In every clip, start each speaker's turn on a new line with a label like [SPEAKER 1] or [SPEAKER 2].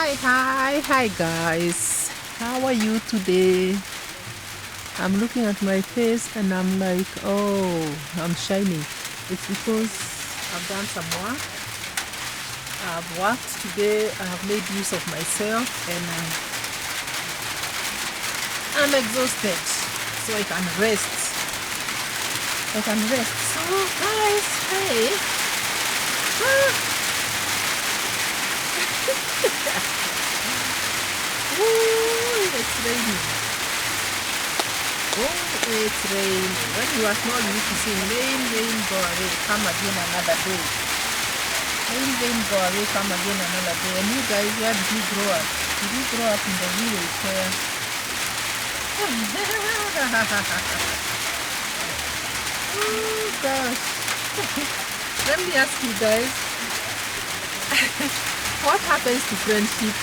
[SPEAKER 1] Hi guys. How are you today? I'm looking at my face and I'm like, oh, I'm shining. It's because I've done some work. I've worked today. I've made use of myself and I'm exhausted. So I can rest. So guys, hey. Ooh, it's raining. Oh, it's raining. When you are small, you used to sing, rain, rain, go away, come again another day. Rain, rain, go away, come again another day. And you guys, where did you grow up? Did you grow up in the village where... Oh, gosh. Let me ask you guys, what happens to friendship?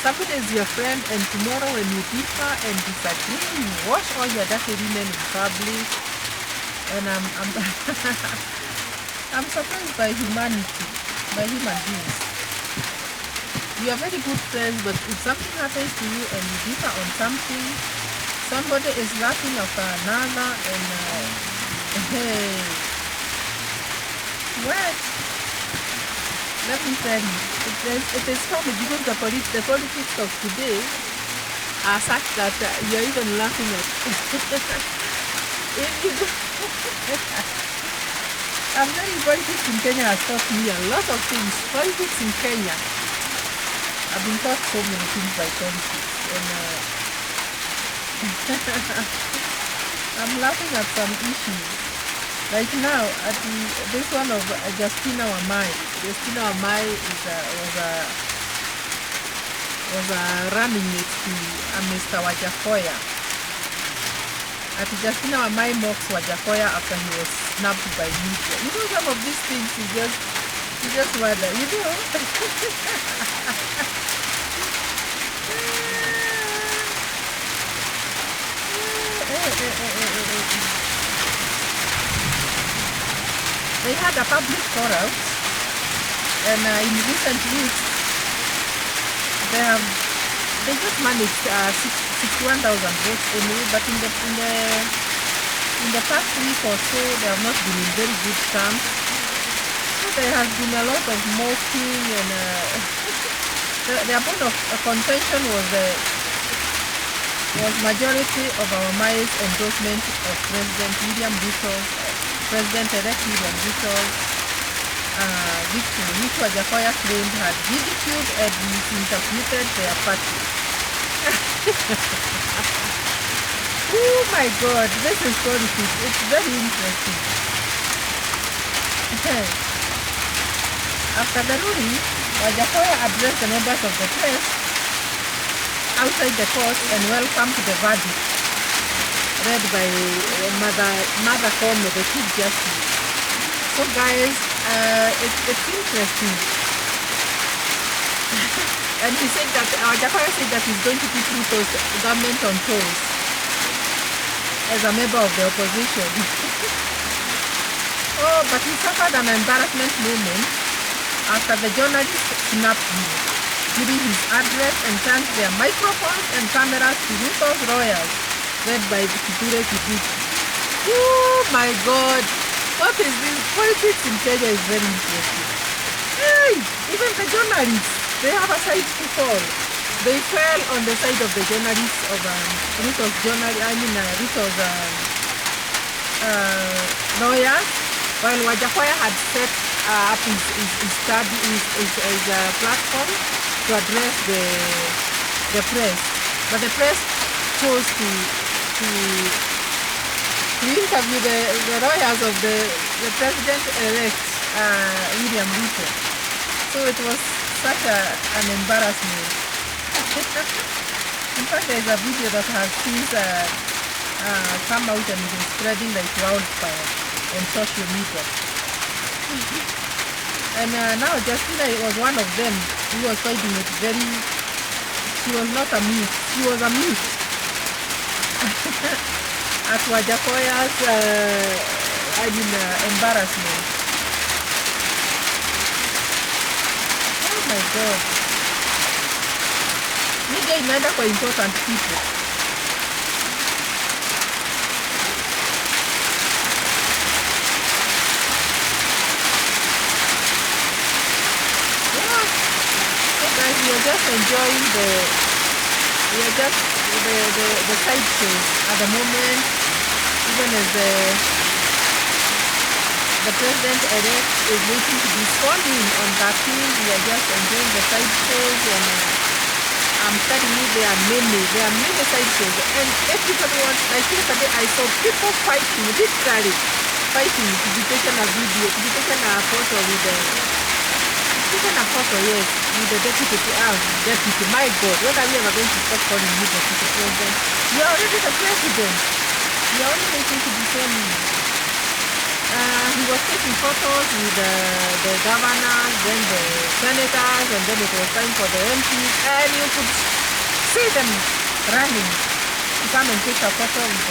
[SPEAKER 1] Somebody is your friend, and tomorrow when you differ and disagree, you wash all your dirty linen in public. And I'm surprised by humanity, by human beings. You are very good friends, but if something happens to you and you differ on something, somebody is laughing after another, and hey, what? Let me tell you, it is funny because the politics of today are such that you're even laughing at. I'm telling you, politics in Kenya has taught me a lot of things. Politics in Kenya, I've been taught so many things by politics, and I'm laughing at some issues. Like now, at this one of Justina Wamai. Justina Wamai was running it to Mr. Wajakoya. At Justina Wamai mocks Wajakoya after he was snapped by media. You know, some of these things you just wonder, you know. They had a public forum, and in recent weeks they just managed 61,000 votes anyway. But in the past week or so, they have not been in very good terms. So there has been a lot of mocking, and their point of contention was majority of our Mai's endorsement of President-elect William Ruto's victory, which Wajakoya claimed had ridiculed and misinterpreted their party. Oh my God, this is politics. It's very interesting. After the ruling, Wajakoya addressed the members of the press outside the court and welcomed the verdict read by Mother Koome, the Chief Justice. So guys, it's interesting. And he said that, Wajakoya said that he's going to put Ruto's government on toes as a member of the opposition. Oh, but he suffered an embarrassment moment after the journalists snapped him during his address and turned their microphones and cameras to Ruto's lawyers, led by Kithure Kindiki. Oh my God! What is this? Politics in Kenya is very interesting. Hey! Even the journalists, they have a side to fall. They fell on the side of the journalists of Ruto's lawyers, while Wajakoya had set up his platform to address the press. But the press chose to interview the lawyers of the president-elect William Ruto. So it was such an embarrassment. In fact, there is a video that has since come out and is spreading like wildfire on social media. And now Justina was one of them who was fighting it very. She was not a mute. She was a mute. At Wajakoya's embarrassment. Oh my God. imeenda kwa important people. Yeah. So guys, we are just enjoying the side shows at the moment, even as the president-elect is waiting to be sworn in on 13th. We are just enjoying the side shows, and I'm telling you, there are many side shows, and everybody wants. Like yesterday, I saw people fighting, literally fighting to be taken a video, to be taken a photo with the. Taken a photo, yes, with the deputy. Deputy. My God, when are we ever going to stop calling you deputy president? You are already the president. You are only waiting to be sworn in. He was taking photos with the governors, then the senators, and then it was time for the MPs, and you could see them running to come and take a photo with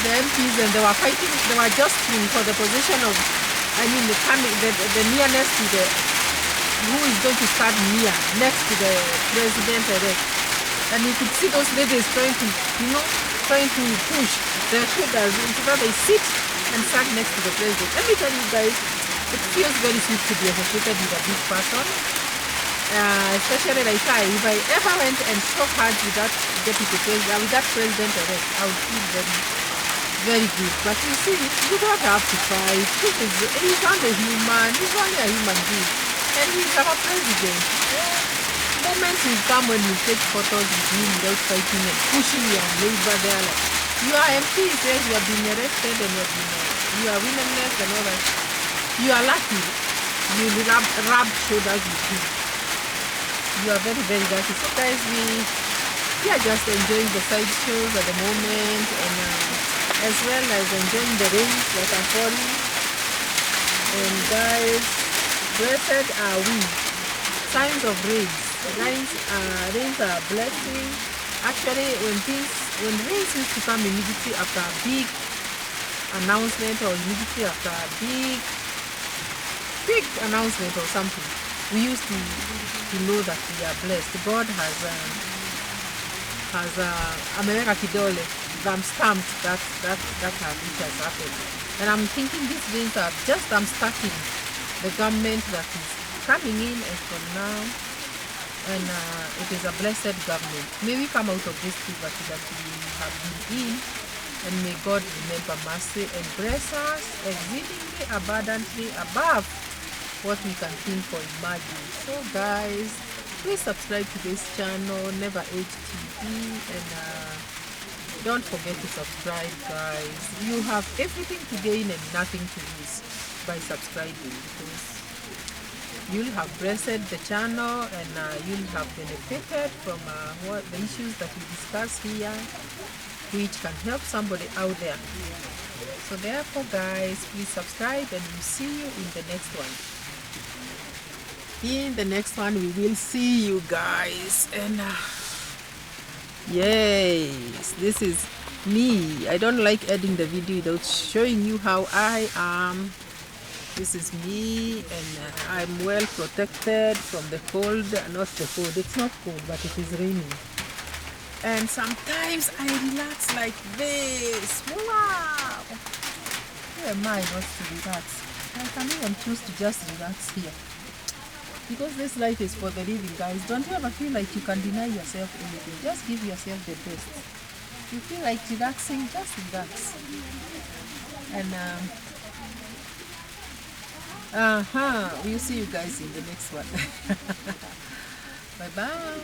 [SPEAKER 1] the MPs, and they were fighting. They were jostling for the position of, the nearness to the, who is going to stand next to the president-elect. And you could see those ladies trying to push their shoulders into that they sit and stand next to the president. Let me tell you guys, it feels very sweet to be associated with a big person. Especially like if I ever went and shook hands with that deputy president, with that president-elect, I would feel very good. But you see, you don't have to fight. He's only human. He's only a human being. And he's our president. Moments will come when you take photos with him without fighting and pushing your neighbor there. Like, you are MP, says you have been arrested and you are willingness and all that. You are lucky. You rub shoulders with him. You are very, very lucky. So guys, we are just enjoying the side shows at the moment, and as well as enjoying the rains that are falling. And guys, blessed are we. Signs of rains. Rains are blessing. Actually, when rains used to come immediately after a big announcement, or immediately after a big announcement or something, we used to know that we are blessed. God has America Kidole stamped that which has happened. And I'm thinking these days are just starting the government that is coming in as from now, and it is a blessed government. May we come out of this poverty that we have been in, and may God remember mercy and bless us exceedingly abundantly above what we can think or imagine. So guys, please subscribe to this channel, Never Age TV, and don't forget to subscribe, guys. You have everything to gain and nothing to lose by subscribing, because you'll have blessed the channel, and you'll have benefited from what the issues that we discuss here, which can help somebody out there. So therefore, guys, please subscribe, and we'll see you in the next one. In the next one, we will see you guys, and yes, this is me. I don't like editing the video without showing you how I am. This is me, and I'm well protected from the cold. Not the cold, it's not cold, but it is raining. And sometimes I relax like this. Wow! Who am I not to relax? I can even choose to just relax here. Because this life is for the living, guys. Don't you ever feel like you can deny yourself anything? Just give yourself the best. You feel like relaxing, just relax. And we'll see you guys in the next one. Bye bye.